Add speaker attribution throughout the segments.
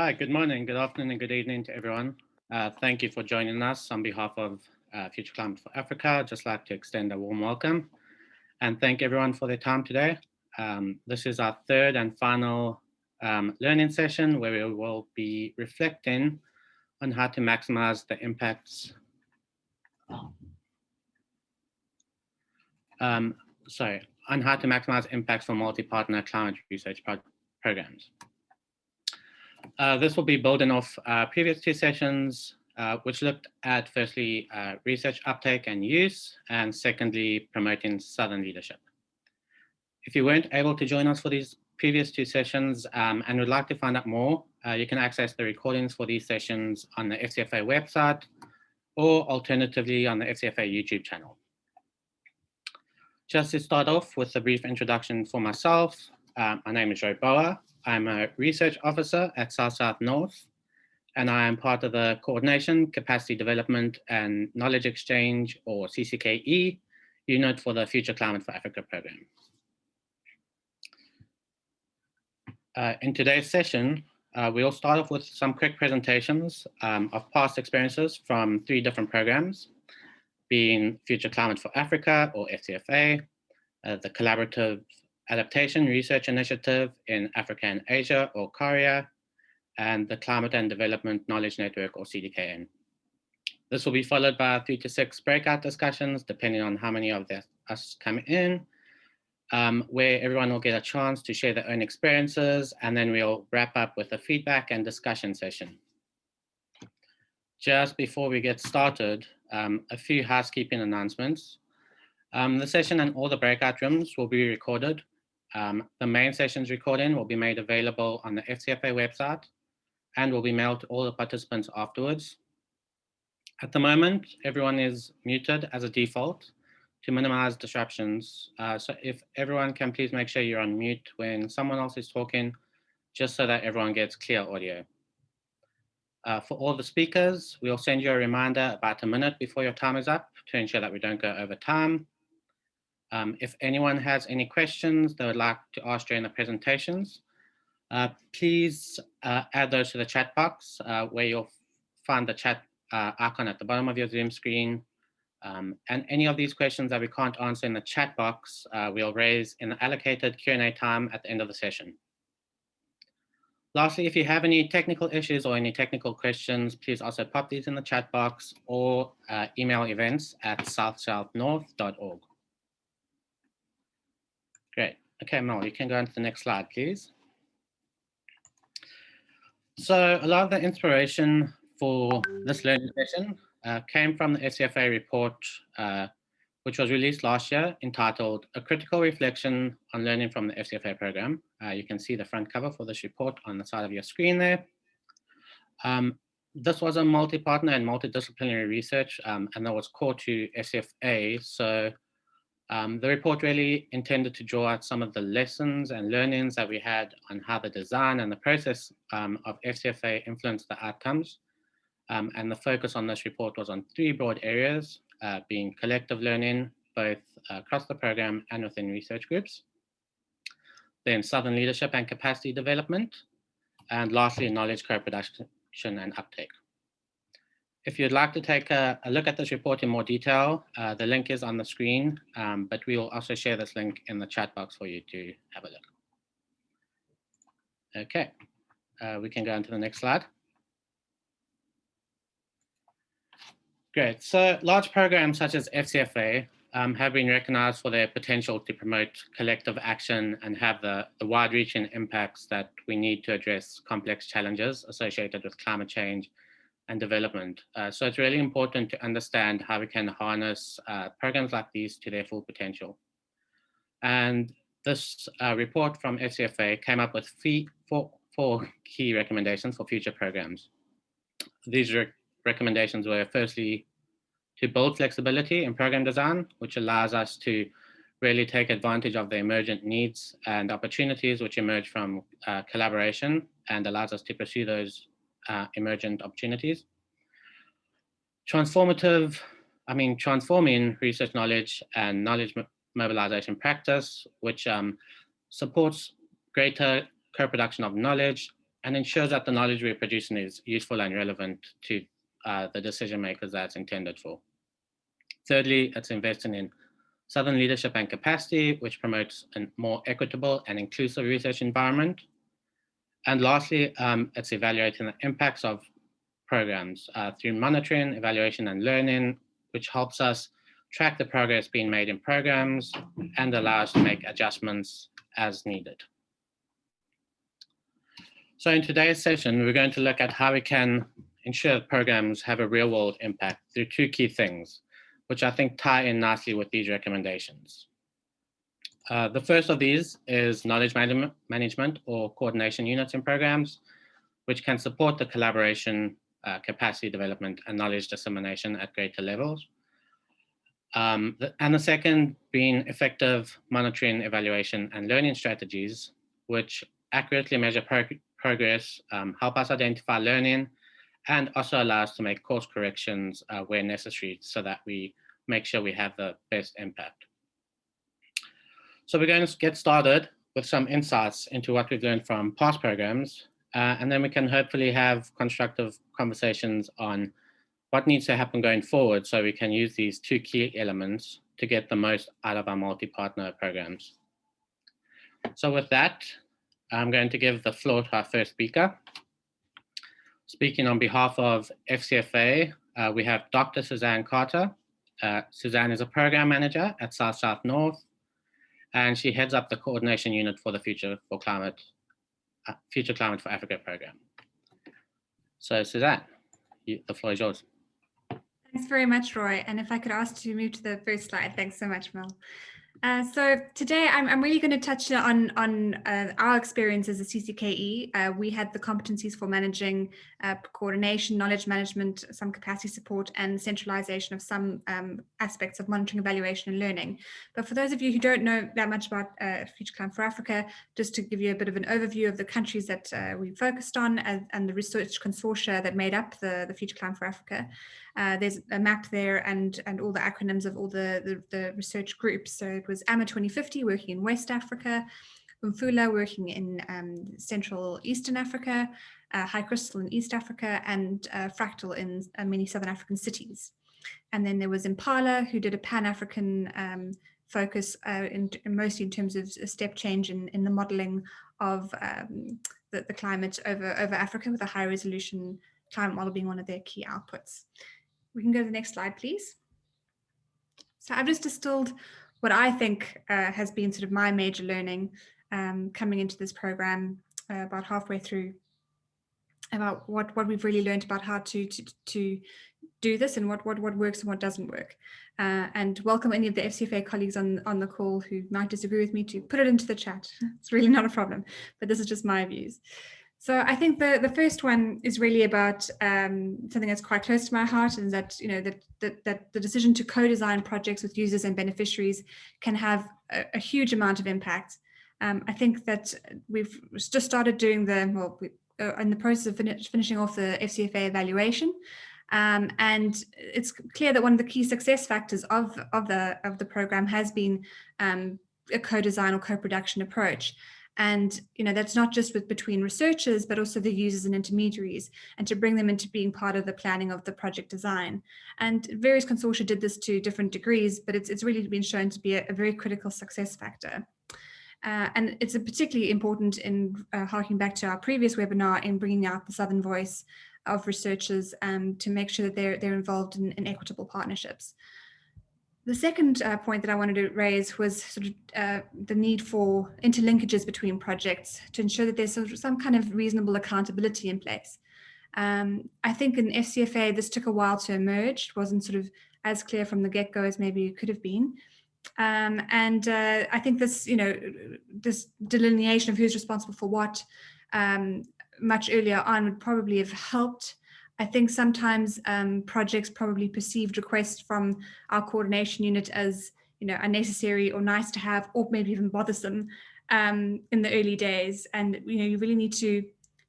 Speaker 1: Hi, good morning, good afternoon, and good evening to everyone. Thank you for joining us on behalf of Future Climate for Africa. I'd just like to extend a warm welcome and thank everyone for their time today. This is our third and final learning session where we will be reflecting on how to maximize the impacts. On how to maximize impacts for multi-partner climate research programs. This will be building off previous two sessions, which looked at firstly research uptake and use, and secondly promoting Southern leadership. If you weren't able to join us for these previous two sessions and would like to find out more, you can access the recordings for these sessions on the FCFA website or alternatively on the FCFA YouTube channel. Just to start off with a brief introduction for myself, my name is Joe Boa. I'm a research officer at SouthSouthNorth, and I am part of the Coordination, Capacity Development and Knowledge Exchange, or CCKE, unit for the Future Climate for Africa program. In today's session, we'll start off with some quick presentations of past experiences from three different programs, being Future Climate for Africa, or FCFA, the Collaborative Adaptation Research Initiative in Africa and Asia, or CARIAA, and the Climate and Development Knowledge Network, or CDKN. This will be followed by 3 to 6 breakout discussions, depending on how many of us come in, where everyone will get a chance to share their own experiences, and then we'll wrap up with a feedback and discussion session. Just before we get started, a few housekeeping announcements. The session and all the breakout rooms will be recorded. The main session's recording will be made available on the FCFA website and will be mailed to all the participants afterwards. At the moment, everyone is muted as a default to minimize disruptions. So if everyone can please make sure you're on mute when someone else is talking, just so that everyone gets clear audio. For all the speakers, we'll send you a reminder about a minute before your time is up to ensure that we don't go over time. If anyone has any questions they would like to ask during the presentations, please add those to the chat box where you'll find the chat icon at the bottom of your Zoom screen. And any of these questions that we can't answer in the chat box, we'll raise in the allocated Q&A time at the end of the session. Lastly, if you have any technical issues or any technical questions, please also pop these in the chat box or email events@southsouthnorth.org. Great. Okay, Mel, you can go on to the next slide, please. So a lot of the inspiration for this learning session came from the FCFA report, which was released last year, entitled A Critical Reflection on Learning from the FCFA Program. You can see the front cover for this report on the side of your screen there. This was a multi-partner and multidisciplinary research, and that was core to FCFA. So the report really intended to draw out some of the lessons and learnings that we had on how the design and the process of FCFA influenced the outcomes. And the focus on this report was on 3 broad areas, being collective learning, both across the program and within research groups, then Southern leadership and capacity development, and lastly, knowledge co-production and uptake. If you'd like to take a look at this report in more detail, the link is on the screen, but we will also share this link in the chat box for you to have a look. Okay, we can go on to the next slide. Great, so large programs such as FCFA have been recognized for their potential to promote collective action and have the wide-reaching impacts that we need to address complex challenges associated with climate change and development. So it's really important to understand how we can harness programs like these to their full potential. And this report from FCFA came up with four key recommendations for future programs. These recommendations were firstly to build flexibility in program design, which allows us to really take advantage of the emergent needs and opportunities which emerge from collaboration and allows us to pursue those emergent opportunities. Transforming research knowledge and knowledge mobilization practice, which supports greater co-production of knowledge and ensures that the knowledge we're producing is useful and relevant to the decision makers that it's intended for. Thirdly, it's investing in Southern leadership and capacity, which promotes a more equitable and inclusive research environment. And lastly, it's evaluating the impacts of programs through monitoring, evaluation, and learning, which helps us track the progress being made in programs and allow us to make adjustments as needed. So in today's session, we're going to look at how we can ensure that programs have a real-world impact through two key things, which I think tie in nicely with these recommendations. The first of these is knowledge management or coordination units in programs, which can support the collaboration, capacity development, and knowledge dissemination at greater levels. And the second being effective monitoring, evaluation, and learning strategies, which accurately measure progress, help us identify learning, and also allow us to make course corrections where necessary so that we make sure we have the best impact. So we're going to get started with some insights into what we've learned from past programs, and then we can hopefully have constructive conversations on what needs to happen going forward so we can use these two key elements to get the most out of our multi-partner programs. So with that, I'm going to give the floor to our first speaker. Speaking on behalf of FCFA, we have Dr. Suzanne Carter. Suzanne is a program manager at SouthSouthNorth, and she heads up the coordination unit for the Future Climate for Africa program. So Suzanne, the floor is yours.
Speaker 2: Thanks very much, Roy. And if I could ask to move to the first slide. Thanks so much, Mel. So today I'm really going to touch on our experience as a CCKE. We had the competencies for managing coordination, knowledge management, some capacity support, and centralization of some aspects of monitoring, evaluation, and learning. But for those of you who don't know that much about Future Climate for Africa, just to give you a bit of an overview of the countries that we focused on and the research consortia that made up the Future Climate for Africa. There's a map there and all the acronyms of all the research groups. So it was AMA 2050 working in West Africa, Umfula working in Central Eastern Africa, High Crystal in East Africa, and Fractal in many Southern African cities. And then there was Impala, who did a Pan-African focus, mostly in terms of a step change in the modeling of the climate over Africa, with a high resolution climate model being one of their key outputs. We can go to the next slide, please. So I've just distilled what I think has been sort of my major learning coming into this program about halfway through, about what we've really learned about how to do this and what works and what doesn't work. And welcome any of the FCFA colleagues on the call who might disagree with me to put it into the chat. It's really not a problem, but this is just my views. So I think the first one is really about something that's quite close to my heart, and that that the decision to co-design projects with users and beneficiaries can have a huge amount of impact. I think that we've just started doing in the process of finishing off the FCFA evaluation, and it's clear that one of the key success factors of the program has been a co-design or co-production approach. And that's not just between researchers, but also the users and intermediaries, and to bring them into being part of the planning of the project design. And various consortia did this to different degrees, but it's really been shown to be a very critical success factor. And it's particularly important in harking back to our previous webinar in bringing out the Southern voice of researchers to make sure that they're involved in equitable partnerships. The second point that I wanted to raise was sort of the need for interlinkages between projects to ensure that there's sort of some kind of reasonable accountability in place. I think in FCFA, this took a while to emerge. It wasn't sort of as clear from the get-go as maybe it could have been. And I think this, this delineation of who's responsible for what much earlier on would probably have helped. I think sometimes projects probably perceived requests from our coordination unit as, unnecessary or nice to have, or maybe even bothersome in the early days. And you really need to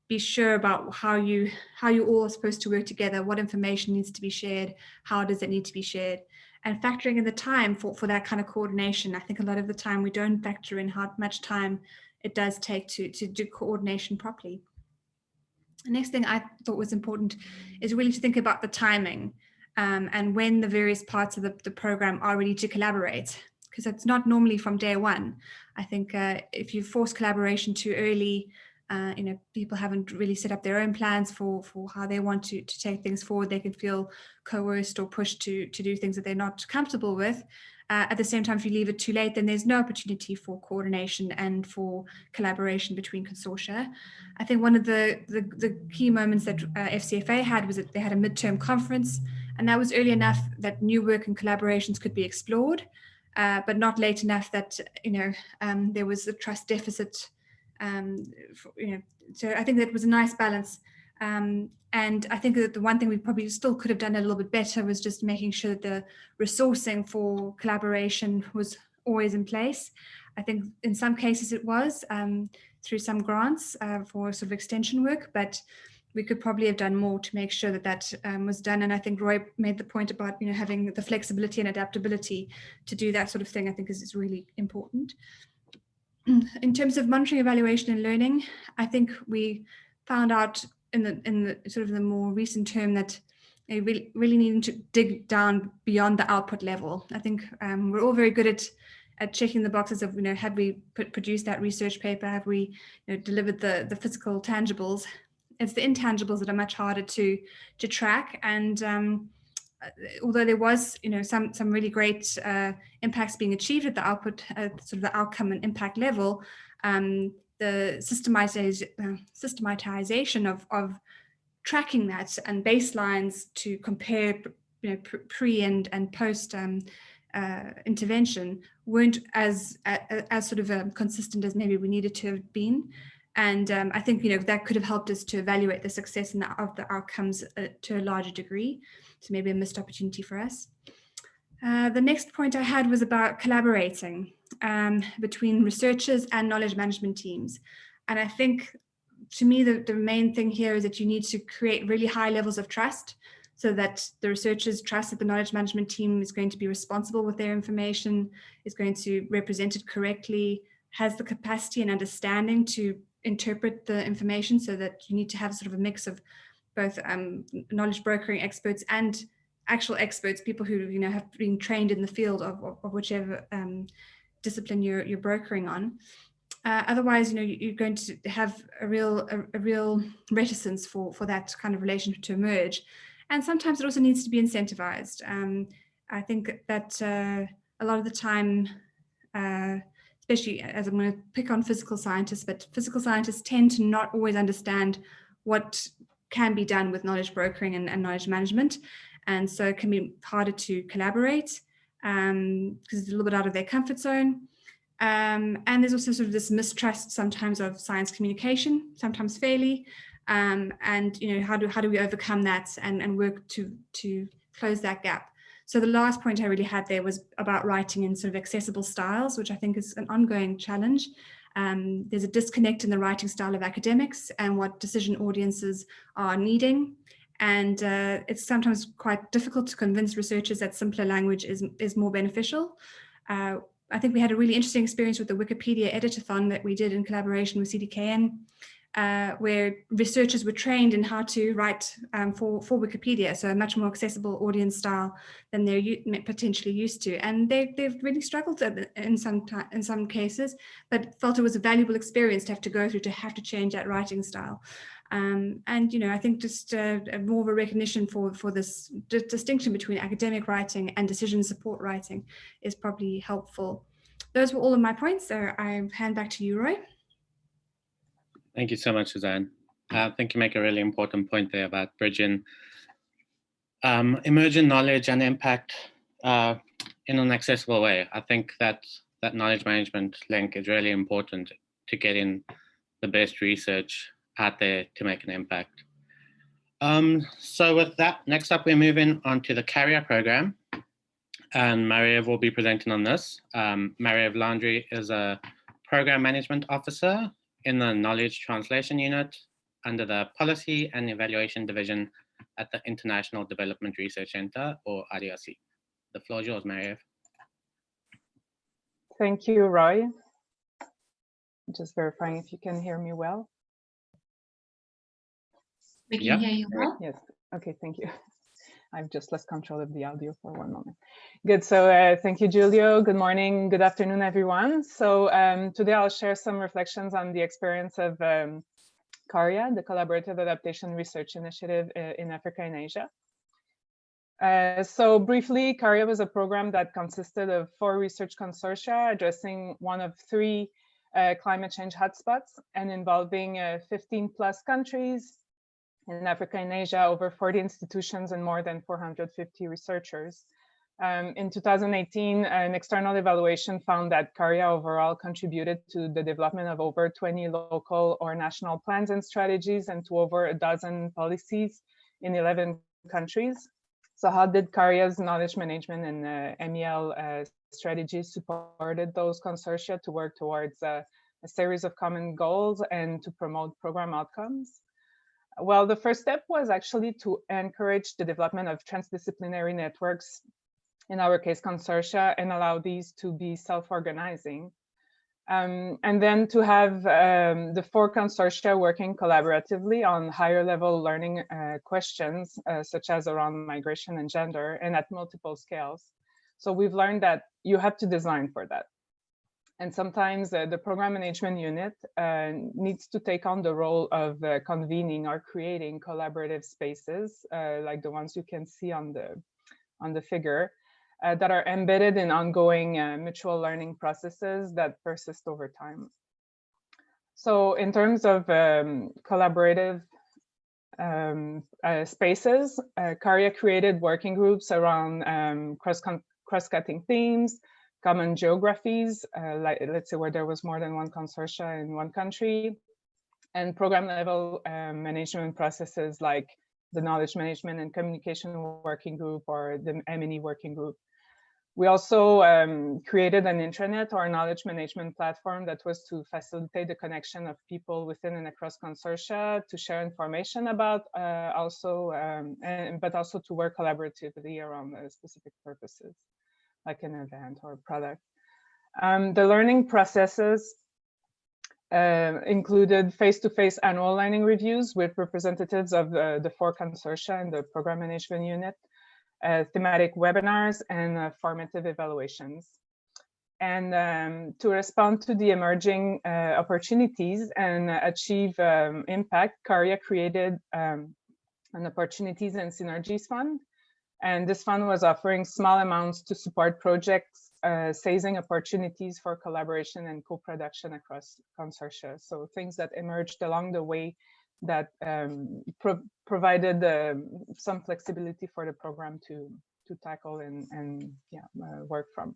Speaker 2: be sure about how you all are supposed to work together, what information needs to be shared, how does it need to be shared, and factoring in the time for that kind of coordination. I think a lot of the time we don't factor in how much time it does take to do coordination properly. The next thing I thought was important is really to think about the timing and when the various parts of the program are ready to collaborate, because it's not normally from day one. I think if you force collaboration too early, people haven't really set up their own plans for how they want to take things forward. They can feel coerced or pushed to do things that they're not comfortable with. At the same time, if you leave it too late, then there's no opportunity for coordination and for collaboration between consortia. I think one of the key moments that FCFA had was that they had a midterm conference, and that was early enough that new work and collaborations could be explored, but not late enough that there was a trust deficit. So I think that was a nice balance. And I think that the one thing we probably still could have done a little bit better was just making sure that the resourcing for collaboration was always in place. I think in some cases it was through some grants for sort of extension work, but we could probably have done more to make sure that that was done. And I think Roy made the point about having the flexibility and adaptability to do that sort of thing. I think is really important. In terms of monitoring, evaluation, and learning, I think we found out in the sort of the more recent term that they really needing to dig down beyond the output level. I think we're all very good at checking the boxes of have we produced that research paper, have we delivered the physical tangibles. It's the intangibles that are much harder to track. And although there was some really great impacts being achieved at the output, sort of the outcome and impact level, the systematization of tracking that and baselines to compare pre and post intervention weren't as sort of consistent as maybe we needed to have been. And I think that could have helped us to evaluate the success of the outcomes to a larger degree. So maybe a missed opportunity for us. The next point I had was about collaborating between researchers and knowledge management teams. And I think, to me, the main thing here is that you need to create really high levels of trust so that the researchers trust that the knowledge management team is going to be responsible with their information, is going to represent it correctly, has the capacity and understanding to interpret the information, so that you need to have sort of a mix of both knowledge brokering experts and actual experts, people who have been trained in the field of whichever discipline you're brokering on. Otherwise, you're going to have a real reticence for that kind of relationship to emerge, and sometimes it also needs to be incentivized. I think that a lot of the time, especially as I'm going to pick on physical scientists, but physical scientists tend to not always understand what can be done with knowledge brokering and knowledge management. And so it can be harder to collaborate because it's a little bit out of their comfort zone. And there's also sort of this mistrust sometimes of science communication, sometimes fairly. And how do we overcome that and work to close that gap? So the last point I really had there was about writing in sort of accessible styles, which I think is an ongoing challenge. There's a disconnect in the writing style of academics and what decision audiences are needing. And it's sometimes quite difficult to convince researchers that simpler language is more beneficial. I think we had a really interesting experience with the Wikipedia editathon that we did in collaboration with CDKN, where researchers were trained in how to write for Wikipedia, so a much more accessible audience style than they're potentially used to. And they've really struggled in some cases, but felt it was a valuable experience to have to go through, to have to change that writing style. And I think just more of a recognition for this distinction between academic writing and decision support writing is probably helpful. Those were all of my points, so I hand back to you, Roy.
Speaker 1: Thank you so much, Suzanne. I think you make a really important point there about bridging emergent knowledge and impact in an accessible way. I think that knowledge management link is really important to getting the best research out there to make an impact. So with that, next up, we're moving on to the CARIAA program. And Marie-Ève will be presenting on this. Marie-Ève Landry is a program management officer in the Knowledge Translation Unit under the Policy and Evaluation Division at the International Development Research Center, or IDRC. The floor is yours, Marie-Ève.
Speaker 3: Thank you, Roy. Just verifying if you can hear me well. We can
Speaker 1: Yeah.
Speaker 3: hear you well.
Speaker 4: Yes. Okay, thank you. I've just lost control of the audio for one moment. Good. So thank you, Julio. Good morning. Good afternoon, everyone. So today I'll share some reflections on the experience of CARIAA, the Collaborative Adaptation Research Initiative in Africa and Asia. So briefly, CARIAA was a program that consisted of 4 research consortia addressing one of 3 climate change hotspots and involving 15 plus countries in Africa and Asia, over 40 institutions and more than 450 researchers. In 2018, an external evaluation found that CARIAA overall contributed to the development of over 20 local or national plans and strategies and to over a dozen policies in 11 countries. So how did CARIAA's knowledge management and MEL strategies supported those consortia to work towards a series of common goals and to promote program outcomes? Well, the first step was actually to encourage the development of transdisciplinary networks, in our case consortia, and allow these to be self-organizing. And then to have the 4 consortia working collaboratively on higher level learning questions, such as around migration and gender, and at multiple scales. So we've learned that you have to design for that. And sometimes the program management unit needs to take on the role of convening or creating collaborative spaces, like the ones you can see on the figure, that are embedded in ongoing mutual learning processes that persist over time. So in terms of collaborative spaces, CARIAA created working groups around cross-cutting themes, common geographies, like let's say where there was more than 1 consortia in one country, and program level management processes like the knowledge management and communication working group or the M&E working group. We also created an intranet or knowledge management platform that was to facilitate the connection of people within and across consortia to share information about but also to work collaboratively around specific purposes, like an event or product. The learning processes included face-to-face annual learning reviews with representatives of the 4 consortia and the program management unit, thematic webinars, and formative evaluations. And to respond to the emerging opportunities and achieve impact, CARIAA created an Opportunities and Synergies Fund. And this fund was offering small amounts to support projects, seizing opportunities for collaboration and co-production across consortia. So things that emerged along the way that provided some flexibility for the program to tackle and work from.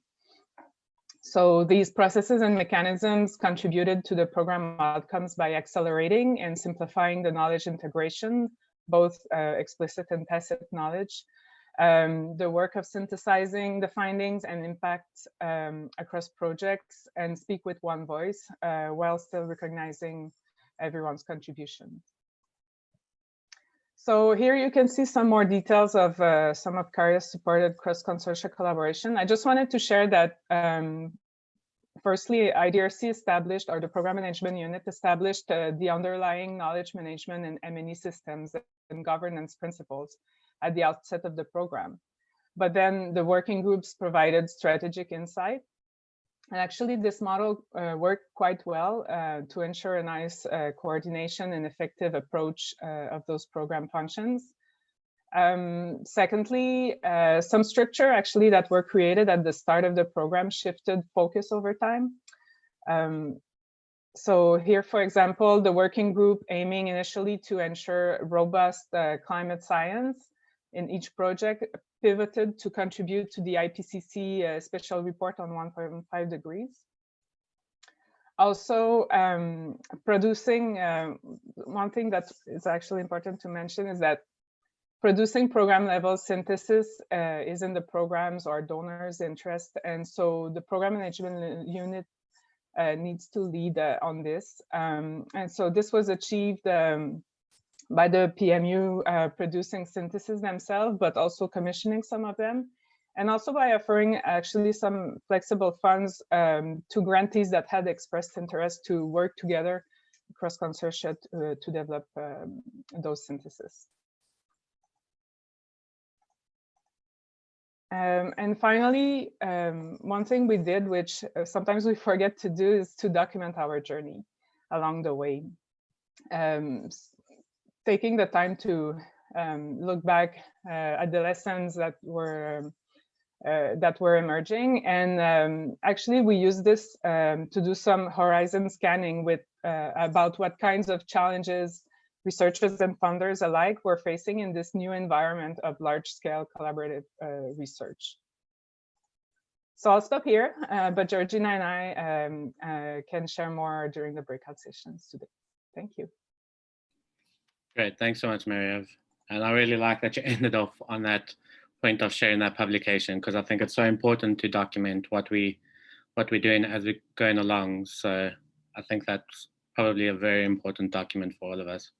Speaker 4: So these processes and mechanisms contributed to the program outcomes by accelerating and simplifying the knowledge integration, both explicit and tacit knowledge, the work of synthesizing the findings and impacts across projects and speak with one voice while still recognizing everyone's contribution. So here you can see some more details of some of CARIAA's supported cross-consortia collaboration. I just wanted to share that firstly, IDRC established, or the Program Management Unit established the underlying knowledge management and M&E systems and governance principles at the outset of the program. But then the working groups provided strategic insight. And actually this model worked quite well to ensure a nice coordination and effective approach of those program functions. Secondly, some structure actually that were created at the start of the program shifted focus over time. So here, for example, the working group aiming initially to ensure robust climate science in each project pivoted to contribute to the IPCC special report on 1.5 degrees. Also, producing, one thing that is actually important to mention is that producing program level synthesis is in the programs or donors' interest. And so the program management unit needs to lead on this. And so this was achieved by the PMU producing synthesis themselves, but also commissioning some of them. And also by offering actually some flexible funds to grantees that had expressed interest to work together consortia to develop those syntheses. And finally, one thing we did, which sometimes we forget to do, is to document our journey along the way. Taking the time to look back at the lessons that were emerging, and actually we used this to do some horizon scanning with about what kinds of challenges researchers and funders alike were facing in this new environment of large-scale collaborative research. So I'll stop here, but Georgina and I can share more during the breakout sessions today. Thank you.
Speaker 1: Great, thanks so much, Mary-Eve. And I really like that you ended off on that point of sharing that publication, because I think it's so important to document what we're doing as we're going along. So I think that's probably a very important document for all of us.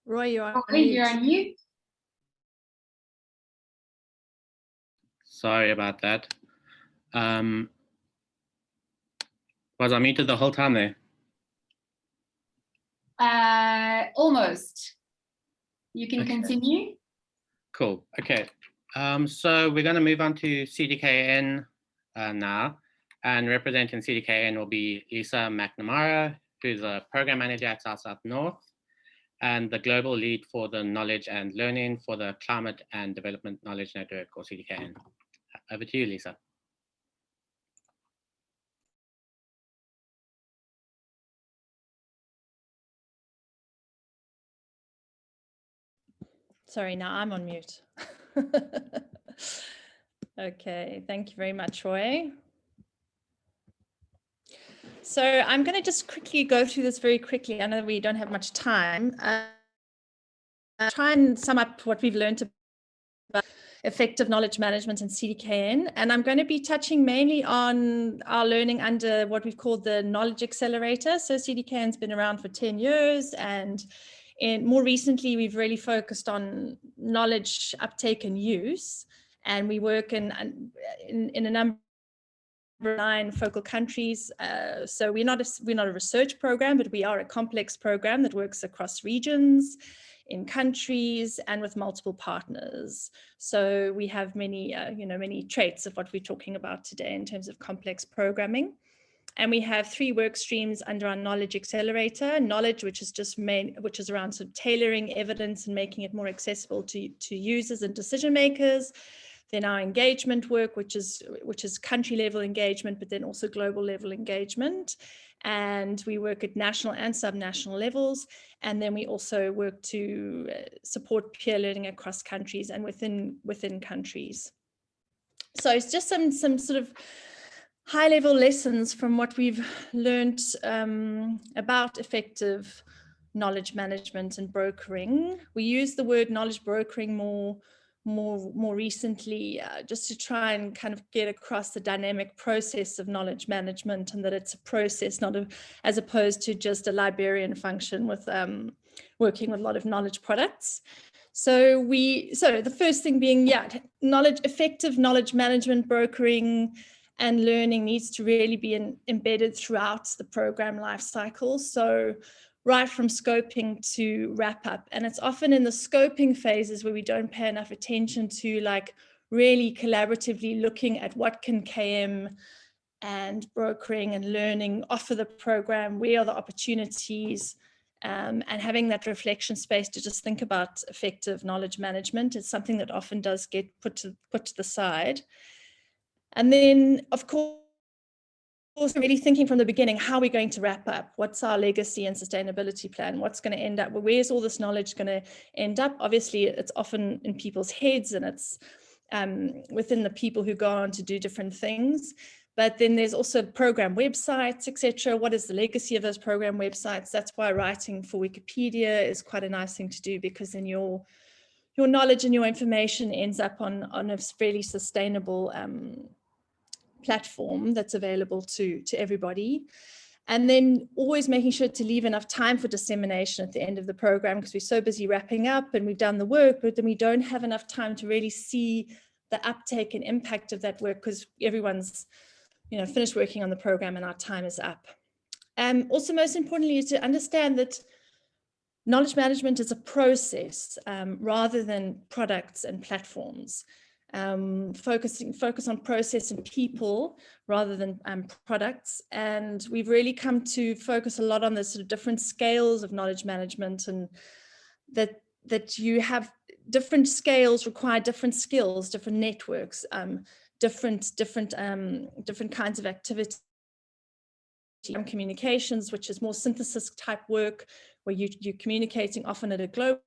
Speaker 3: Roy, you're on
Speaker 5: mute. You're on mute.
Speaker 1: Sorry about that. Was I muted the whole time there?
Speaker 5: Almost. You can continue.
Speaker 1: Cool. Okay. So we're going to move on to CDKN now, and representing CDKN will be Lisa McNamara, who's a program manager at SouthSouthNorth and the global lead for the knowledge and learning for the Climate and Development Knowledge Network, or CDKN. Over to you, Lisa.
Speaker 3: Sorry, now I'm on mute. Okay, thank you very much, Roy. So I'm going to just quickly go through this very quickly. I know we don't have much time. Try and sum up what we've learned about effective knowledge management and CDKN. And I'm going to be touching mainly on our learning under what we've called the Knowledge Accelerator. So CDKN's been around for 10 years, and more recently, we've really focused on knowledge uptake and use. And we work in a number of 9 focal countries. So we're not a research program, but we are a complex program that works across regions, in countries, and with multiple partners. So we have many, many traits of what we're talking about today in terms of complex programming. And we have 3 work streams under our Knowledge Accelerator. Knowledge, which is around sort of tailoring evidence and making it more accessible to users and decision makers. Then our engagement work, which is country level engagement, but then also global level engagement. And we work at national and subnational levels. And then we also work to support peer learning across countries and within countries. So it's just some sort of high level lessons from what we've learned about effective knowledge management and brokering. We use the word knowledge brokering more recently, just to try and kind of get across the dynamic process of knowledge management, and that it's a process, as opposed to just a librarian function with working with a lot of knowledge products. So the first thing being, effective knowledge management, brokering, and learning needs to really be embedded throughout the program lifecycle. So right from scoping to wrap up. And it's often in the scoping phases where we don't pay enough attention to like really collaboratively looking at what can KM and brokering and learning offer the program, where are the opportunities, and having that reflection space to just think about effective knowledge management is something that often does get put to the side. And then, of course, also really thinking from the beginning, how are we going to wrap up? What's our legacy and sustainability plan? What's going to end up? Where's all this knowledge going to end up? Obviously, it's often in people's heads, and it's within the people who go on to do different things. But then there's also program websites, etc. What is the legacy of those program websites? That's why writing for Wikipedia is quite a nice thing to do, because then your knowledge and your information ends up on a fairly sustainable platform that's available to everybody. And then always making sure to leave enough time for dissemination at the end of the program, because we're so busy wrapping up and we've done the work, but then we don't have enough time to really see the uptake and impact of that work, because everyone's, you know, finished working on the program and our time is up. Also, most importantly, is to understand that knowledge management is a process rather than products and platforms. Focus on process and people rather than products. And we've really come to focus a lot on the sort of different scales of knowledge management, and that you have different scales require different skills, different networks, different kinds of activity. Communications, which is more synthesis type work, where you're communicating often at a global,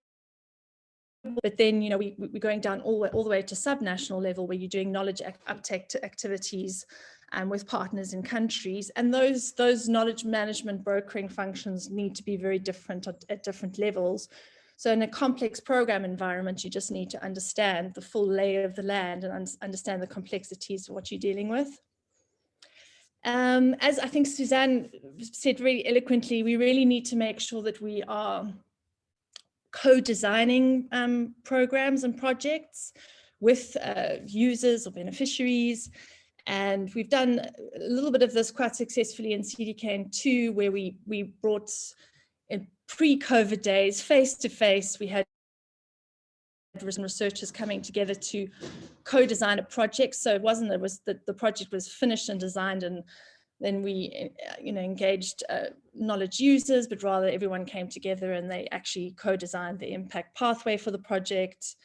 Speaker 3: but then, you know, we're going down all the way to subnational level, where you're doing knowledge uptake to activities with partners in countries. And those knowledge management brokering functions need to be very different at different levels. So in a complex program environment, you just need to understand the full lay of the land and understand the complexities of what you're dealing with. As I think Suzanne said really eloquently, we really need to make sure that we are co-designing programs and projects with users or beneficiaries. And we've done a little bit of this quite successfully in CDKN 2, where we brought in pre-COVID days, face-to-face, we had researchers coming together to co-design a project. So it wasn't, it was the project was finished and designed, and then we engaged knowledge users, but rather everyone came together and they actually co-designed the impact pathway for the project.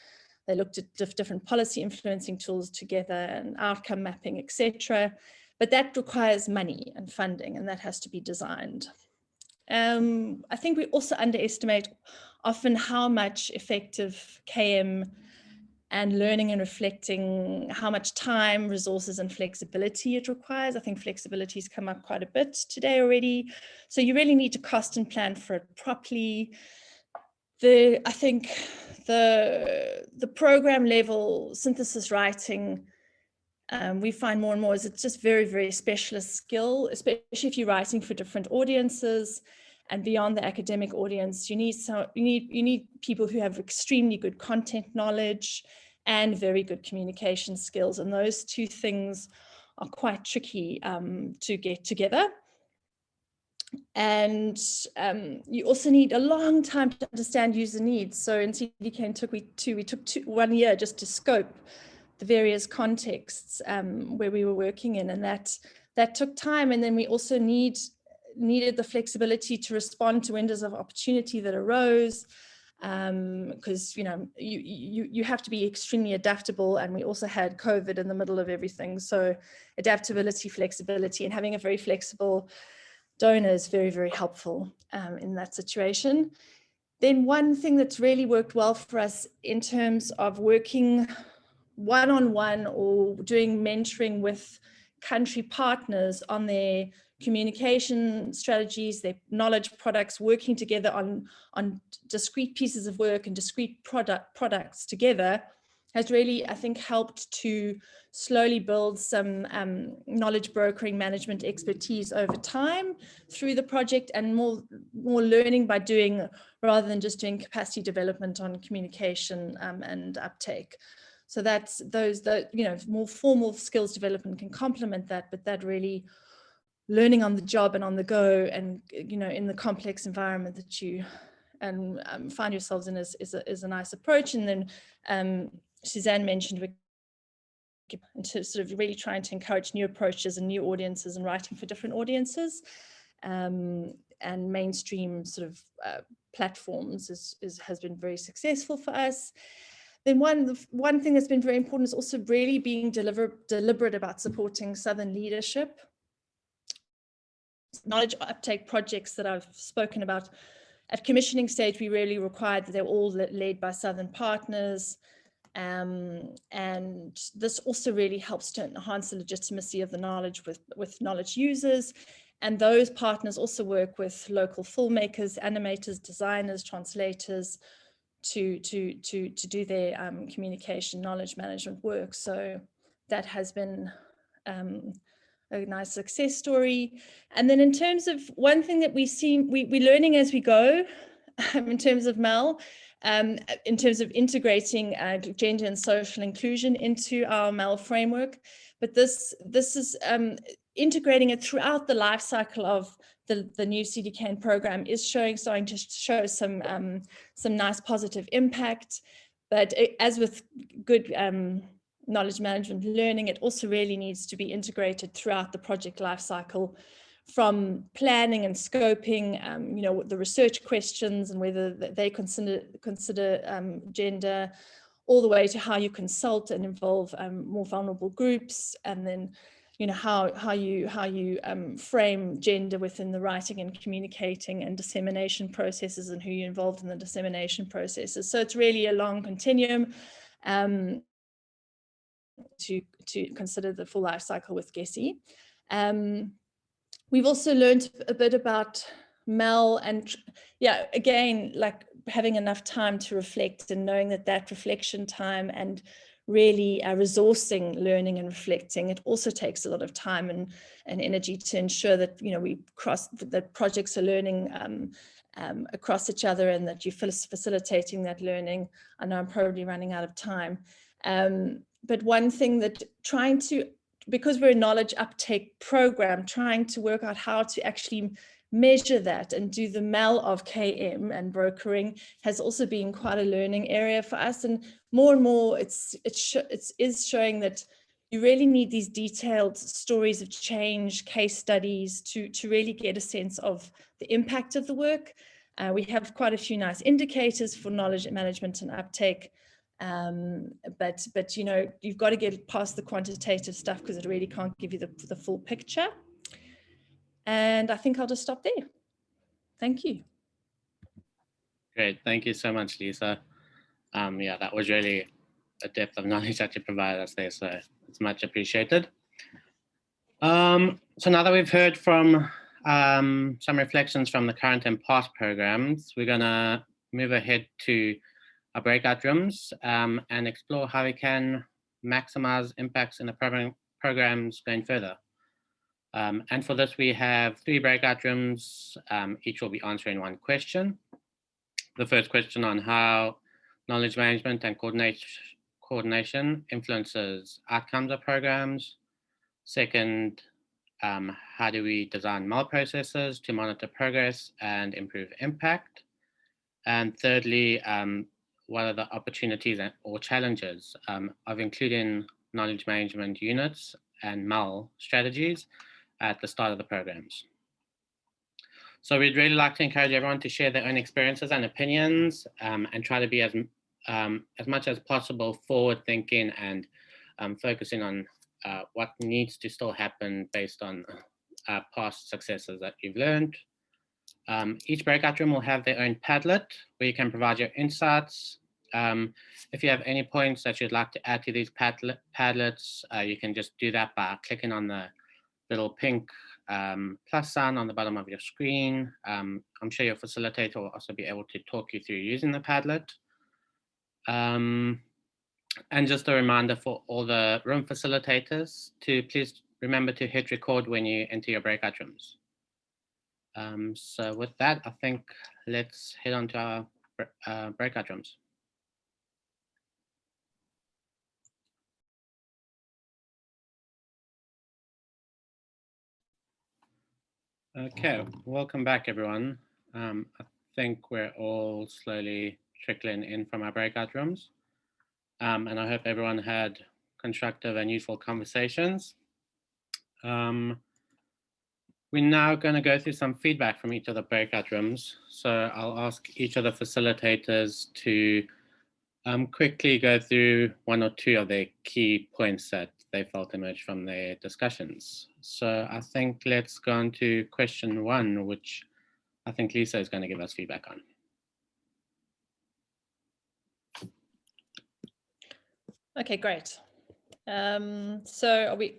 Speaker 3: They looked at different policy influencing tools together and outcome mapping, etc. But that requires money and funding, and that has to be designed. I think we also underestimate often how much effective KM and learning and reflecting, how much time, resources, and flexibility it requires. I think flexibility has come up quite a bit today already. So you really need to cost and plan for it properly. I think the program level synthesis writing, we find more and more is it's just very, very specialist skill, especially if you're writing for different audiences and beyond the academic audience. You need people who have extremely good content knowledge and very good communication skills, and those two things are quite tricky to get together. And you also need a long time to understand user needs. So in CDKN we took 1 year just to scope the various contexts where we were working in, and that took time. And then we also needed the flexibility to respond to windows of opportunity that arose, because you have to be extremely adaptable, and we also had COVID in the middle of everything. So adaptability, flexibility, and having a very flexible donor is very, very helpful in that situation. Then one thing that's really worked well for us in terms of working one-on-one or doing mentoring with country partners on their communication strategies, their knowledge products, working together on discrete pieces of work and discrete products together has really, I think, helped to slowly build some knowledge brokering management expertise over time through the project, and more learning by doing rather than just doing capacity development on communication and uptake. So that's those more formal skills development can complement that, but that really learning on the job and on the go, and in the complex environment that you find yourselves in is a nice approach. And then Suzanne mentioned to sort of really trying to encourage new approaches and new audiences and writing for different audiences, and mainstream sort of platforms has been very successful for us. Then one thing that's been very important is also really being deliberate about supporting Southern leadership. Knowledge uptake projects that I've spoken about at commissioning stage, we really required that they're all led by Southern partners. And this also really helps to enhance the legitimacy of the knowledge with knowledge users. And those partners also work with local filmmakers, animators, designers, translators to do their communication knowledge management work. So that has been a nice success story. And then in terms of one thing that we're learning as we go, in terms of Mel, in terms of integrating gender and social inclusion into our MEL framework. But this is integrating it throughout the life cycle of the new CDKN program is starting to show some nice positive impact. But as with good knowledge management learning, it also really needs to be integrated throughout the project life cycle, from planning and scoping, you know, the research questions and whether they consider gender, all the way to how you consult and involve more vulnerable groups, and then, you know, how you frame gender within the writing and communicating and dissemination processes, and who you involved in the dissemination processes. So it's really a long continuum to consider the full life cycle with GESI. We've also learned a bit about MEL, and yeah, again, like having enough time to reflect, and knowing that reflection time and really resourcing learning and reflecting, it also takes a lot of time and energy to ensure that, you know, that projects are learning across each other, and that you're facilitating that learning. I know I'm probably running out of time, but one thing that because we're a knowledge uptake program, trying to work out how to actually measure that and do the MEL of KM and brokering has also been quite a learning area for us. And more it is showing that you really need these detailed stories of change, case studies to really get a sense of the impact of the work. We have quite a few nice indicators for knowledge management and uptake. But you know, you've got to get past the quantitative stuff, because it really can't give you the full picture. And I think I'll just stop there. Thank you.
Speaker 1: Great, thank you so much, Lisa. Yeah, that was really a depth of knowledge that you provided us there, so it's much appreciated. So now that we've heard from some reflections from the current and past programs, we're gonna move ahead to our breakout rooms and explore how we can maximize impacts in the programs going further. And for this, we have 3 breakout rooms. Each will be answering one question. The first question on how knowledge management and coordination influences outcomes of programs. Second, how do we design MEL processes to monitor progress and improve impact? And thirdly, what are the opportunities or challenges of including knowledge management units and MEL strategies at the start of the programs? So we'd really like to encourage everyone to share their own experiences and opinions, and try to be as much as possible forward-thinking and focusing on what needs to still happen based on past successes that you've learned. Each breakout room will have their own Padlet where you can provide your insights. If you have any points that you'd like to add to these Padlets, you can just do that by clicking on the little pink plus sign on the bottom of your screen. I'm sure your facilitator will also be able to talk you through using the Padlet. And just a reminder for all the room facilitators to please remember to hit record when you enter your breakout rooms. So with that, I think let's head on to our breakout rooms. Okay, welcome back, everyone. I think we're all slowly trickling in from our breakout rooms. And I hope everyone had constructive and useful conversations. We're now going to go through some feedback from each of the breakout rooms. So I'll ask each of the facilitators to quickly go through 1 or 2 of their key points that they felt emerged from their discussions. So I think let's go on to question 1, which I think Lisa is going to give us feedback on.
Speaker 3: Okay, great. So are we?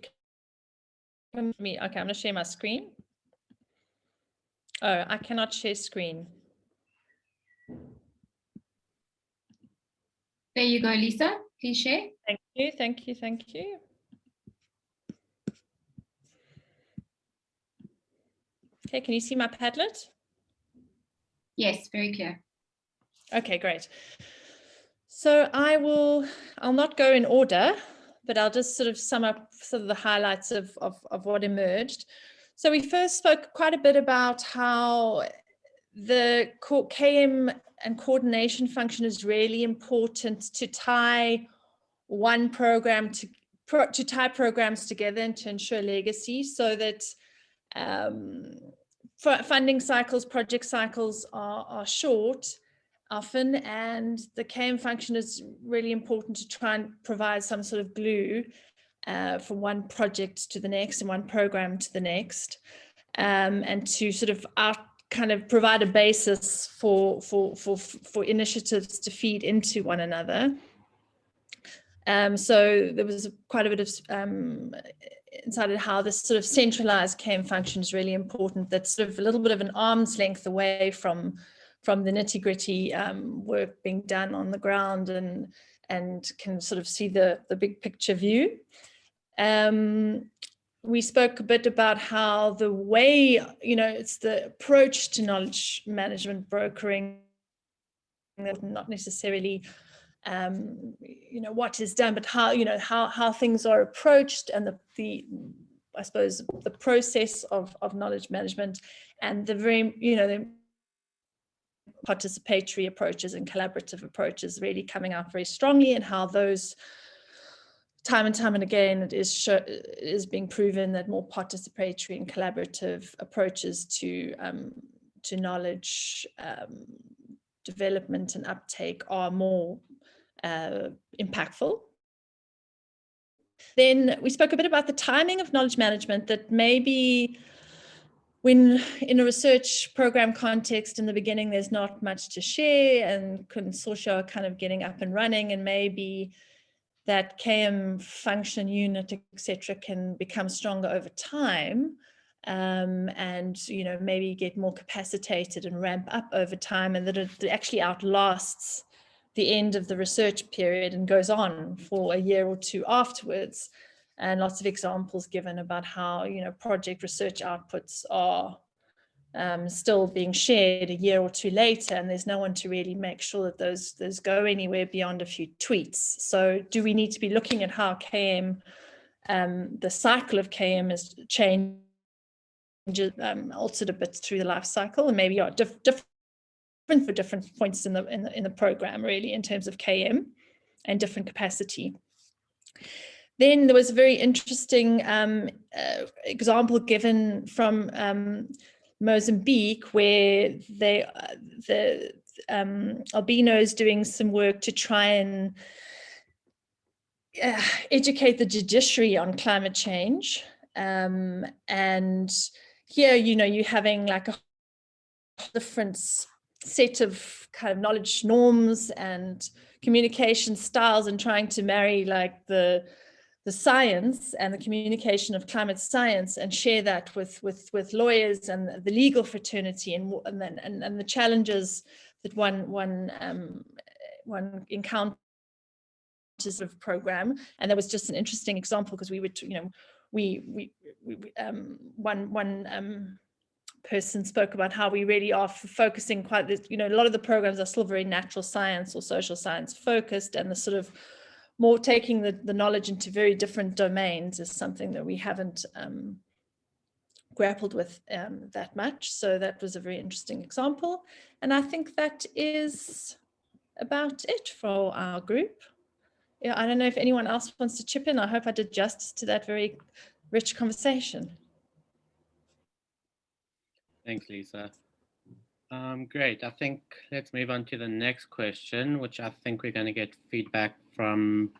Speaker 3: Okay, I'm going to share my screen. Oh, I cannot share screen.
Speaker 5: There you go, Lisa. Please share.
Speaker 3: Thank you, thank you, thank you. Okay, can you see my Padlet?
Speaker 5: Yes, very clear.
Speaker 3: Okay, great. So I'll not go in order, but I'll just sort of sum up sort of the highlights of what emerged. So we first spoke quite a bit about how the KM and coordination function is really important to tie one program to tie programs together and to ensure legacy, so that funding cycles, project cycles are short often, and the KM function is really important to try and provide some sort of glue from one project to the next and one program to the next, and to sort of kind of provide a basis for initiatives to feed into one another. So there was quite a bit of insight on how this sort of centralized KM function is really important. That's sort of a little bit of an arm's length away from the nitty-gritty work being done on the ground, and can sort of see the big picture view. We spoke a bit about how the way, it's the approach to knowledge management brokering, not necessarily what is done, but how things are approached, and the I suppose the process of knowledge management, and the very the participatory approaches and collaborative approaches really coming out very strongly, and how those time and time and again it is being proven that more participatory and collaborative approaches to knowledge development and uptake are more impactful. Then we spoke a bit about the timing of knowledge management, that maybe when in a research program context in the beginning, there's not much to share and consortia are kind of getting up and running, and maybe that KM function unit, etc., can become stronger over time, and maybe get more capacitated and ramp up over time, and that it actually outlasts the end of the research period and goes on for a year or two afterwards. And lots of examples given about how project research outputs are still being shared a year or two later, and there's no one to really make sure that those go anywhere beyond a few tweets. So do we need to be looking at how KM, the cycle of KM is changed, altered a bit through the life cycle, and maybe are different for different points in the program, really, in terms of KM and different capacity. Then there was a very interesting example given from Mozambique, where the albinos doing some work to try and educate the judiciary on climate change, and here you're having like a different set of kind of knowledge norms and communication styles, and trying to marry like the science and the communication of climate science and share that with lawyers and the legal fraternity, and the challenges that one encounters of program. And there was just an interesting example, because we would one person spoke about how we really are focusing quite, a lot of the programs are still very natural science or social science focused, and the sort of more taking the knowledge into very different domains is something that we haven't grappled with that much. So that was a very interesting example. And I think that is about it for our group. Yeah, I don't know if anyone else wants to chip in. I hope I did justice to that very rich conversation.
Speaker 1: Thanks, Lisa. Great. I think let's move on to the next question, which I think we're going to get feedback from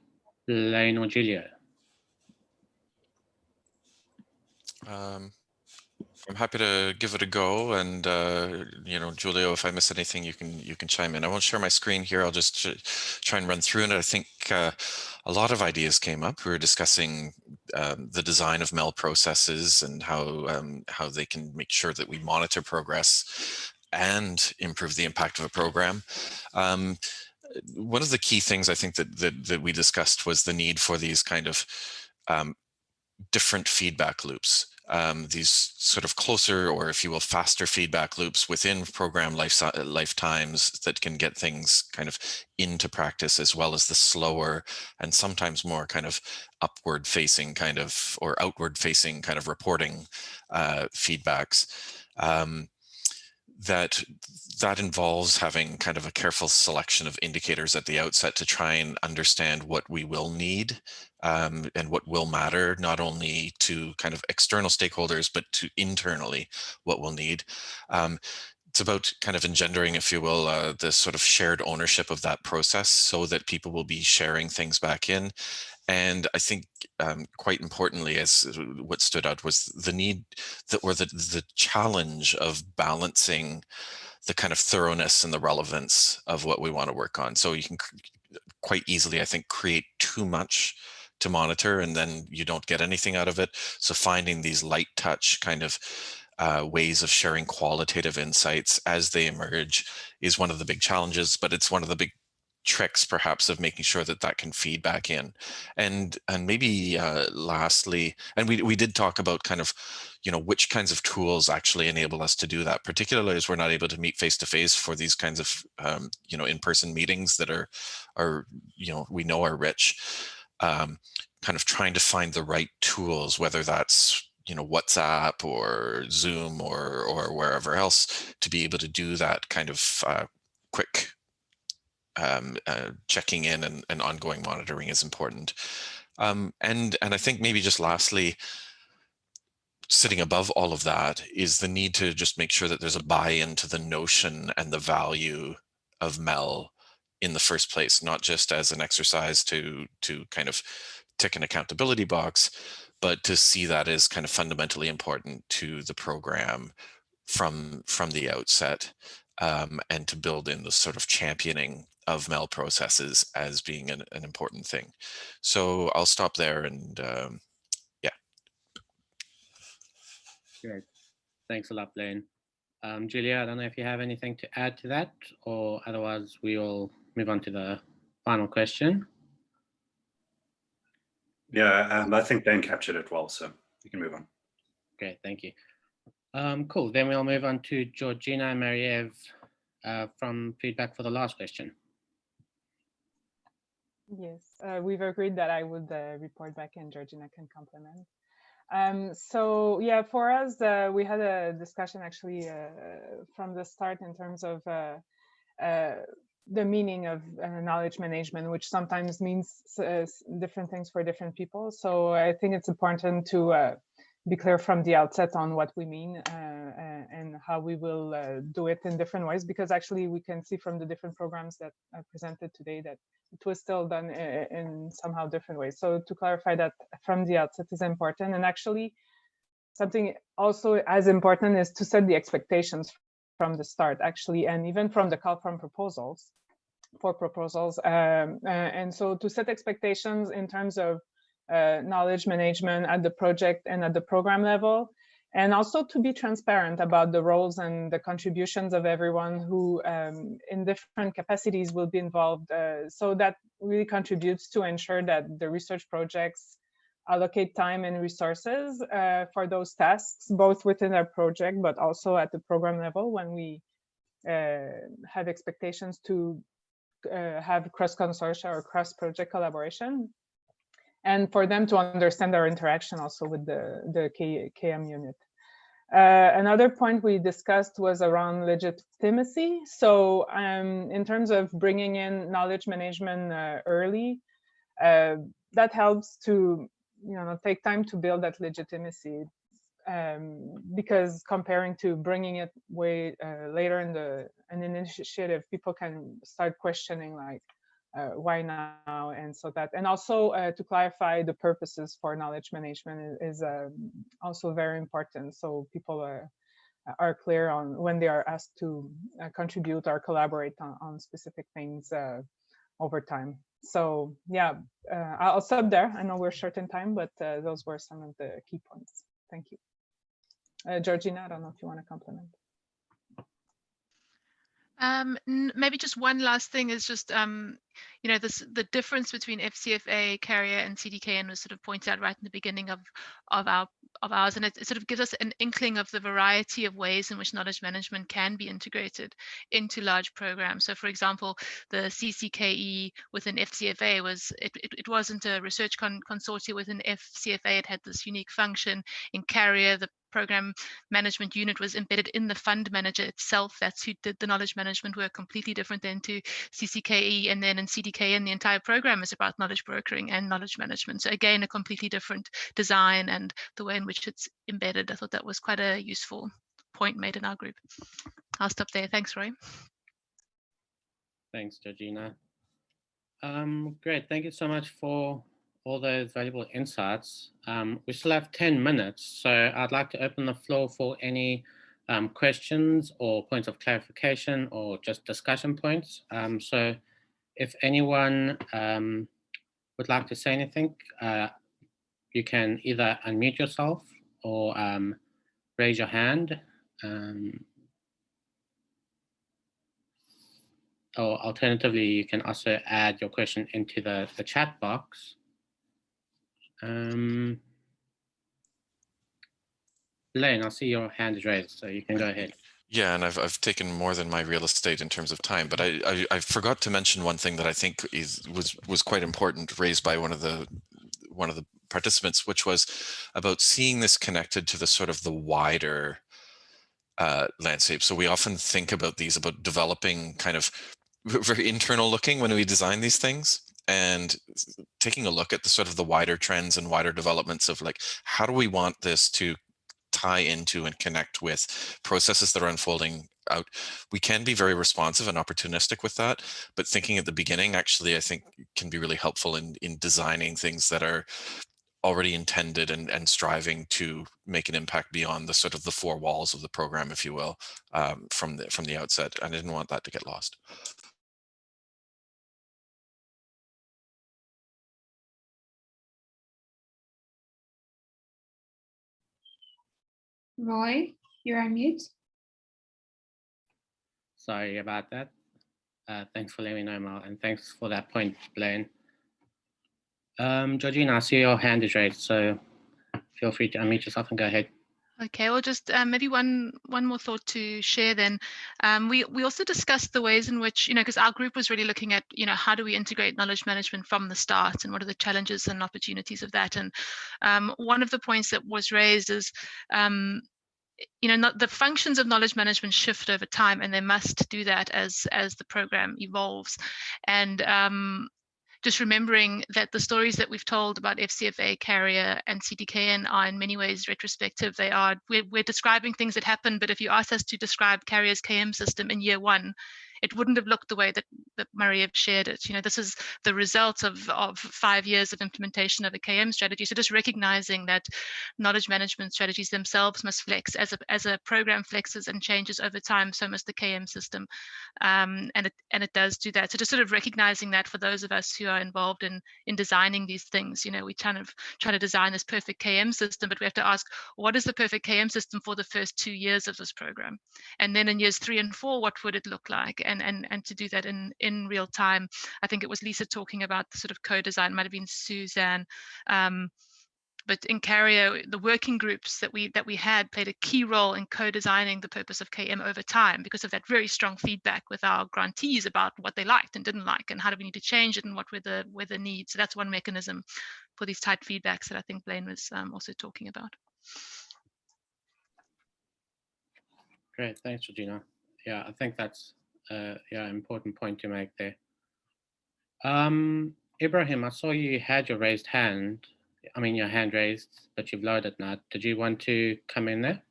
Speaker 1: Lane or Julia.
Speaker 6: I'm happy to give it a go, and Julio, if I miss anything, you can chime in. I won't share my screen here. I'll just try and run through it. I think a lot of ideas came up. We were discussing the design of MEL processes and how they can make sure that we monitor progress and improve the impact of a program. One of the key things I think that we discussed was the need for these kind of different feedback loops. these sort of closer, or if you will, faster feedback loops within program lifetimes that can get things kind of into practice, as well as the slower and sometimes more kind of upward facing kind of, or outward facing kind of reporting feedbacks. That involves having kind of a careful selection of indicators at the outset to try and understand what we will need and what will matter, not only to kind of external stakeholders, but to internally what we'll need. It's about kind of engendering, if you will, this sort of shared ownership of that process, so that people will be sharing things back in. And I think quite importantly, as what stood out was the need that, or the challenge of balancing the kind of thoroughness and the relevance of what we want to work on. So you can quite easily, I think, create too much to monitor and then you don't get anything out of it. So finding these light touch kind of ways of sharing qualitative insights as they emerge is one of the big challenges, but it's one of the big tricks perhaps of making sure that that can feed back in. And maybe lastly, and we did talk about kind of, you know, which kinds of tools actually enable us to do that, particularly as we're not able to meet face to face for these kinds of you know, in-person meetings that are you know, we know are rich. Kind of trying to find the right tools, whether that's, you know, WhatsApp or Zoom or wherever else, to be able to do that kind of quick checking in and ongoing monitoring is important. And I think maybe just lastly, sitting above all of that is the need to just make sure that there's a buy-in to the notion and the value of MEL in the first place, not just as an exercise to kind of tick an accountability box, but to see that as kind of fundamentally important to the program from the outset, and to build in the sort of championing of MEL processes as being an important thing. So I'll stop there and yeah.
Speaker 1: Great. Thanks a lot, Blaine. Julia, I don't know if you have anything to add to that, or otherwise we will move on to the final question.
Speaker 7: Yeah, I think Blaine captured it well, so you can move on.
Speaker 1: Great, thank you. Cool, then we'll move on to Georgina and Mariev from feedback for the last question.
Speaker 4: Yes, we've agreed that I would report back and Georgina can complement. So yeah, for us, we had a discussion actually from the start in terms of the meaning of knowledge management, which sometimes means different things for different people. So I think it's important to be clear from the outset on what we mean and how we will do it in different ways, because actually we can see from the different programs that I presented today that it was still done in somehow different ways. So to clarify that from the outset is important. And actually something also as important is to set the expectations from the start, actually, and even from the call for proposals. And so to set expectations in terms of knowledge management at the project and at the program level, and also to be transparent about the roles and the contributions of everyone who in different capacities will be involved, so that really contributes to ensure that the research projects allocate time and resources for those tasks, both within our project, but also at the program level when we have expectations to have cross-consortia or cross-project collaboration, and for them to understand our interaction also with the KM unit. Another point we discussed was around legitimacy. So in terms of bringing in knowledge management early, that helps to take time to build that legitimacy, because comparing to bringing it way later in an initiative, people can start questioning like, why now? And so that, and also to clarify the purposes for knowledge management is also very important. So people are clear on when they are asked to contribute or collaborate on specific things over time. So yeah, I'll stop there. I know we're short in time, but those were some of the key points. Thank you. Georgina, I don't know if you want to complement.
Speaker 8: Maybe just one last thing is just the difference between FCFA, CARIAA, and CDKN was sort of pointed out right in the beginning of ours, and it sort of gives us an inkling of the variety of ways in which knowledge management can be integrated into large programs. So, for example, the CCKE within FCFA it wasn't a research consortium within FCFA. It had this unique function. In CARIAA, the program management unit was embedded in the fund manager itself. That's who did the knowledge management work, completely different than to CCKE. And then in CDKN, the entire program is about knowledge brokering and knowledge management. So again, a completely different design and the way in which it's embedded. I thought that was quite a useful point made in our group. I'll stop there. Thanks, Roy.
Speaker 1: Thanks, Georgina. Great. Thank you so much for all those valuable insights. We still have 10 minutes, so I'd like to open the floor for any questions or points of clarification or just discussion points. So if anyone would like to say anything, you can either unmute yourself or raise your hand. Or alternatively, you can also add your question into the chat box. Blaine, I see your hand is raised, so you can go ahead.
Speaker 6: Yeah, and I've taken more than my real estate in terms of time, but I forgot to mention one thing that I think was quite important, raised by one of the participants, which was about seeing this connected to the sort of the wider landscape. So we often think about these, about developing kind of very internal looking when we design these things, and taking a look at the sort of the wider trends and wider developments of like, how do we want this to tie into and connect with processes that are unfolding out. We can be very responsive and opportunistic with that, but thinking at the beginning, actually, I think can be really helpful in designing things that are already intended and striving to make an impact beyond the sort of the four walls of the program, if you will, from the outset. And I didn't want that to get lost.
Speaker 5: Roy, you're on mute.
Speaker 1: Sorry about that. Thanks for letting me know, Mel, and thanks for that point, Blaine. Georgina, I see your hand is raised, so feel free to unmute yourself and go ahead.
Speaker 8: Okay, well, just maybe one more thought to share then. We also discussed the ways in which, because our group was really looking at, how do we integrate knowledge management from the start and what are the challenges and opportunities of that. And one of the points that was raised is, the functions of knowledge management shift over time, and they must do that as the program evolves. And just remembering that the stories that we've told about FCFA, CARIAA, and CDKN are in many ways retrospective. We're describing things that happened, but if you asked us to describe CARIAA's KM system in year one, it wouldn't have looked the way that Maria shared it. This is the result of 5 years of implementation of a KM strategy. So just recognizing that knowledge management strategies themselves must flex as a program flexes and changes over time, so must the KM system. And it does do that. So just sort of recognizing that for those of us who are involved in designing these things, we kind of try to design this perfect KM system, but we have to ask, what is the perfect KM system for the first 2 years of this program? And then in years 3 and 4, what would it look like? And to do that in real time. I think it was Lisa talking about the sort of co-design, might have been Suzanne. But in CARIAA, the working groups that we had played a key role in co-designing the purpose of KM over time because of that very strong feedback with our grantees about what they liked and didn't like and how do we need to change it and what were the needs. So that's one mechanism for these tight feedbacks that I think Blaine was also talking about.
Speaker 1: Great, thanks, Georgina. Yeah, I think that's an important point to make there. Ibrahim, I saw you had your your hand raised, but you've lowered it now. Did you want to come in there?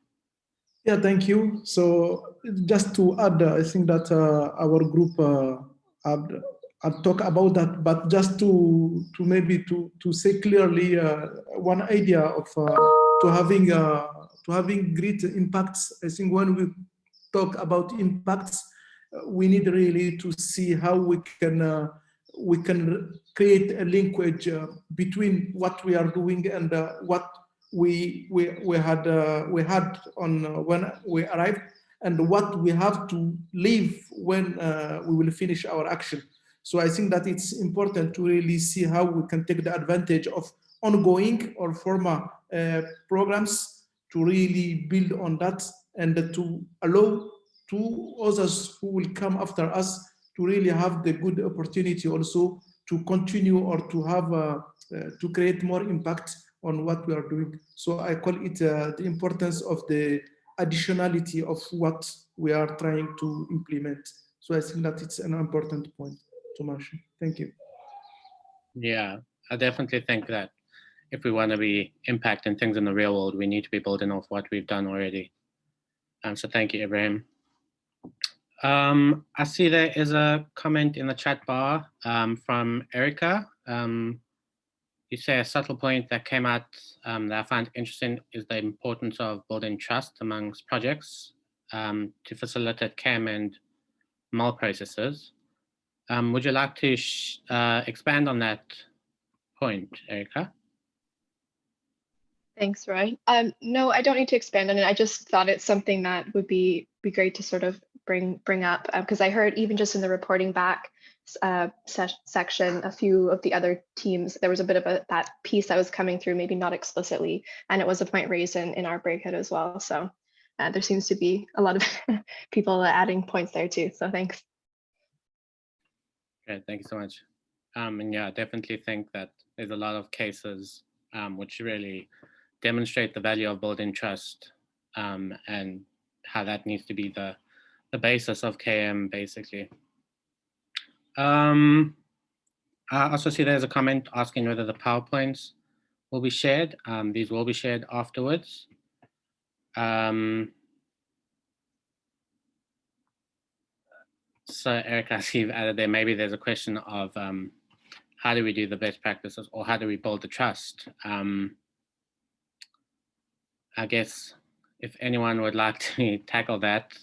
Speaker 9: Yeah, thank you. So just to add, I think that our group had talked about that, but just to maybe to say clearly one idea of to having great impacts. I think when we talk about impacts, we need really to see how we can create a linkage between what we are doing and what we had on when we arrived and what we have to leave when we will finish our action. So I think that it's important to really see how we can take the advantage of ongoing or former programs to really build on that and to allow to others who will come after us to really have the good opportunity also to continue or to have to create more impact on what we are doing. So I call it the importance of the additionality of what we are trying to implement. So I think that it's an important point to mention. Thank you.
Speaker 1: Yeah, I definitely think that if we want to be impacting things in the real world, we need to be building off what we've done already. So thank you, Ibrahim. I see there is a comment in the chat bar from Erica. You say a subtle point that came out that I find interesting is the importance of building trust amongst projects to facilitate CAM and MAL processes. Would you like to expand on that point, Erica?
Speaker 10: Thanks, Roy. No, I don't need to expand on it. I just thought it's something that would be great to sort of bring up because I heard even just in the reporting back section, a few of the other teams, there was a bit of that piece that was coming through, maybe not explicitly, and it was a point raised in our breakout as well. So there seems to be a lot of people adding points there too. So thanks.
Speaker 1: Great, thank you so much. And yeah, I definitely think that there's a lot of cases which really demonstrate the value of building trust and how that needs to be the basis of KM, basically. I also see there's a comment asking whether the PowerPoints will be shared. These will be shared afterwards. So Erica, I see you've added there, maybe there's a question of how do we do the best practices or how do we build the trust? I guess if anyone would like to tackle that,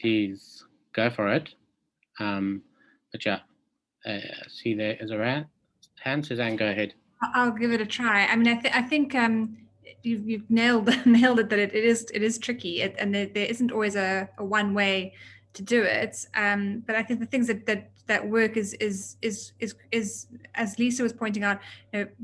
Speaker 1: please go for it. But yeah, see there is a hand. Suzanne, go ahead.
Speaker 2: I'll give it a try. I mean, I think you've nailed it that it is tricky, and there isn't always a one way to do it. But I think the things that work is as Lisa was pointing out,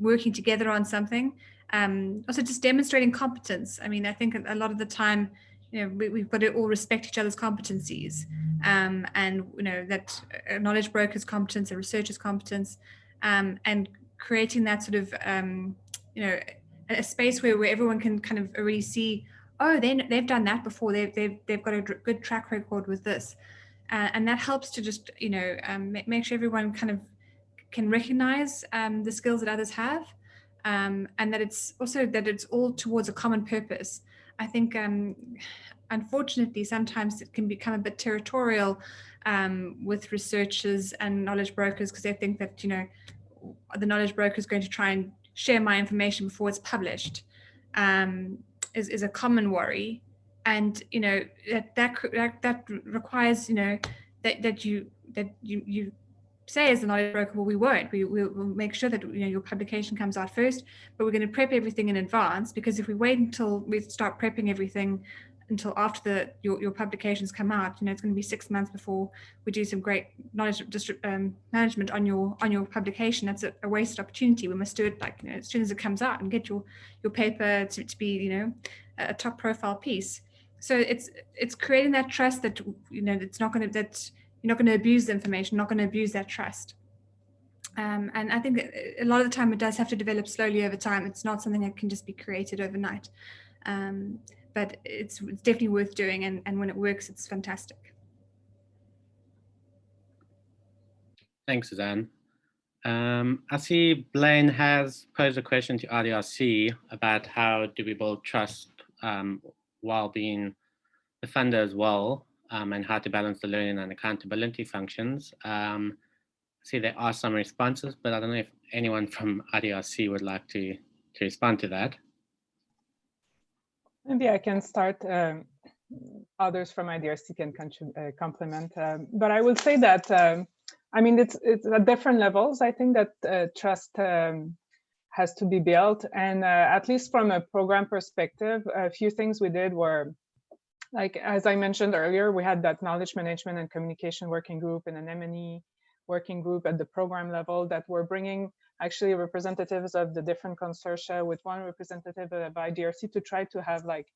Speaker 2: working together on something. Also just demonstrating competence. I mean, I think a lot of the time, we've got to all respect each other's competencies, and that knowledge broker's competence, a researcher's competence, and creating that sort of a space where everyone can kind of already see, oh, they've done that before, they've got a good track record with this, and that helps to just make sure everyone kind of can recognize the skills that others have, and that it's all towards a common purpose. I think unfortunately sometimes it can become a bit territorial with researchers and knowledge brokers, because they think that the knowledge broker is going to try and share my information before it's published, is a common worry, and that requires that you say as a knowledge broker, well, we'll make sure that your publication comes out first, but we're going to prep everything in advance, because if we wait until we start prepping everything until after your publications come out, it's going to be 6 months before we do some great knowledge management on your publication. That's a wasted opportunity. We must do it as soon as it comes out and get your paper to be a top profile piece. So it's creating that trust that it's not going to, that you're not going to abuse the information, not going to abuse that trust. And I think a lot of the time it does have to develop slowly over time. It's not something that can just be created overnight. But it's definitely worth doing, and when it works, it's fantastic.
Speaker 1: Thanks, Suzanne. I see Blaine has posed a question to RDRC about how do we build trust while being the funder as well, and how to balance the learning and accountability functions. I see there are some responses, but I don't know if anyone from RDRC would like to respond to that.
Speaker 4: Maybe I can start. Others from IDRC can complement. But I will say that, I mean, it's at different levels. I think that trust has to be built. And at least from a program perspective, a few things we did were like, as I mentioned earlier, we had that knowledge management and communication working group and an M&E working group at the program level that were bringing actually representatives of the different consortia with one representative of IDRC to try to have like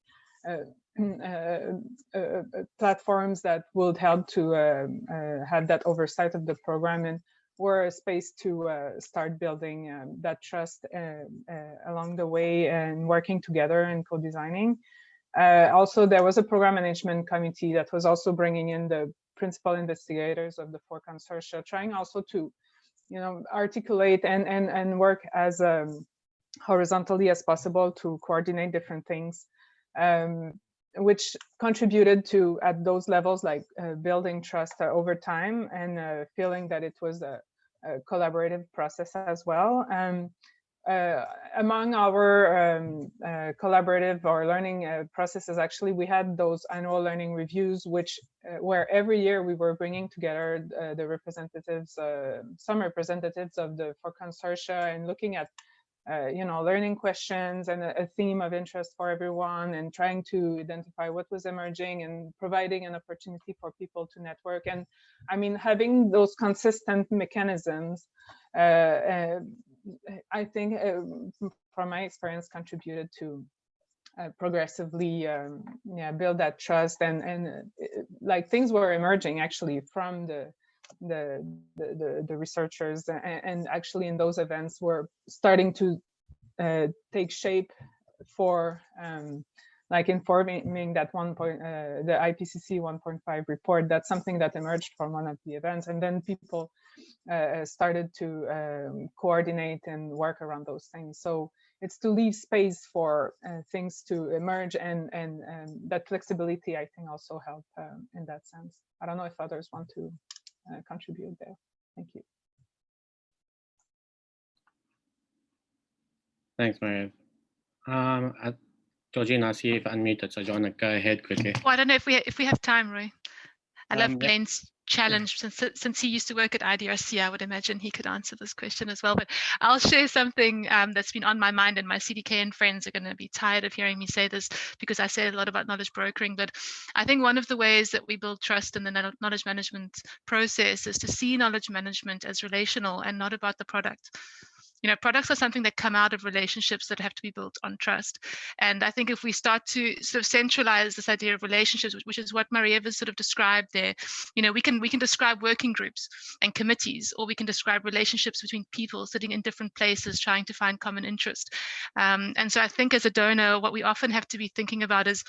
Speaker 4: platforms that would help to have that oversight of the program, and were a space to start building that trust along the way and working together and co-designing. Also, there was a program management committee that was also bringing in the principal investigators of the 4 consortia, trying also to, articulate and work as horizontally as possible to coordinate different things, which contributed to, at those levels, like building trust over time and feeling that it was a collaborative process as well. Among our collaborative or learning processes, actually, we had those annual learning reviews, which where every year we were bringing together the representatives, some representatives of the 4 consortia, and looking at learning questions and a theme of interest for everyone, and trying to identify what was emerging and providing an opportunity for people to network. And I mean, having those consistent mechanisms, I think from my experience, contributed to progressively build that trust, and like things were emerging actually from the researchers, and actually in those events were starting to take shape for like informing that the IPCC 1.5 report. That's something that emerged from one of the events, and then people started to coordinate and work around those things. So it's to leave space for things to emerge, and that flexibility, I think, also helped in that sense. I don't know if others want to contribute there. Thank you.
Speaker 1: Thanks, Maria. Georgina, I see you've unmuted, so do you want to go ahead quickly?
Speaker 8: Well, I don't know if we have time, Roy. I love
Speaker 1: Yeah.
Speaker 8: Blaine's challenge. Since he used to work at IDRC, I would imagine he could answer this question as well. But I'll share something that's been on my mind, and my CDKN friends are going to be tired of hearing me say this because I say a lot about knowledge brokering. But I think one of the ways that we build trust in the knowledge management process is to see knowledge management as relational and not about the product. Products are something that come out of relationships that have to be built on trust. And I think if we start to sort of centralize this idea of relationships, which is what Maria-Eva sort of described there, we can describe working groups and committees, or we can describe relationships between people sitting in different places trying to find common interest. And so I think as a donor, what we often have to be thinking about is,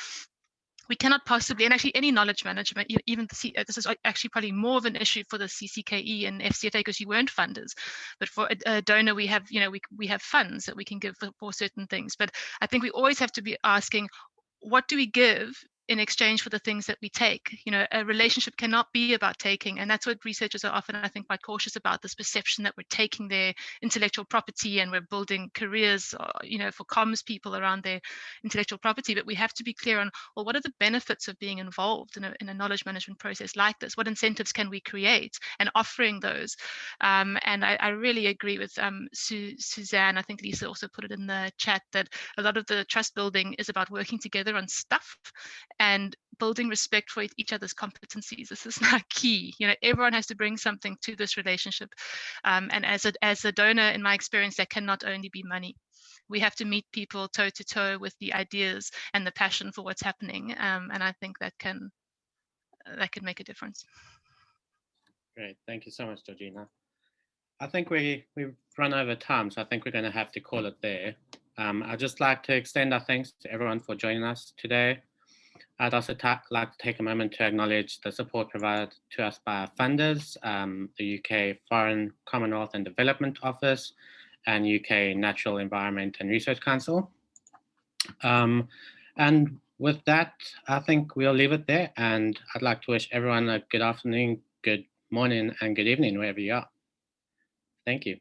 Speaker 8: we cannot possibly, and actually any knowledge management, even this is actually probably more of an issue for the CCKE and FCFA because you weren't funders, but for a donor, we have, we have funds that we can give for certain things. But I think we always have to be asking, what do we give in exchange for the things that we take? A relationship cannot be about taking, and that's what researchers are often, I think, quite cautious about, this perception that we're taking their intellectual property and we're building careers, for comms people around their intellectual property. But we have to be clear on, well, what are the benefits of being involved in a knowledge management process like this? What incentives can we create, and offering those? And I really agree with Suzanne. I think Lisa also put it in the chat that a lot of the trust building is about working together on stuff and building respect for each other's competencies. This is not key. Everyone has to bring something to this relationship. And as a donor, in my experience, that cannot only be money. We have to meet people toe to toe with the ideas and the passion for what's happening. And I think that can make a difference.
Speaker 1: Great, thank you so much, Georgina. I think we've run over time, so I think we're going to have to call it there. I'd just like to extend our thanks to everyone for joining us today. I'd also like to take a moment to acknowledge the support provided to us by our funders, the UK Foreign, Commonwealth and Development Office, and UK Natural Environment and Research Council. And with that, I think we'll leave it there. And I'd like to wish everyone a good afternoon, good morning, and good evening, wherever you are. Thank you.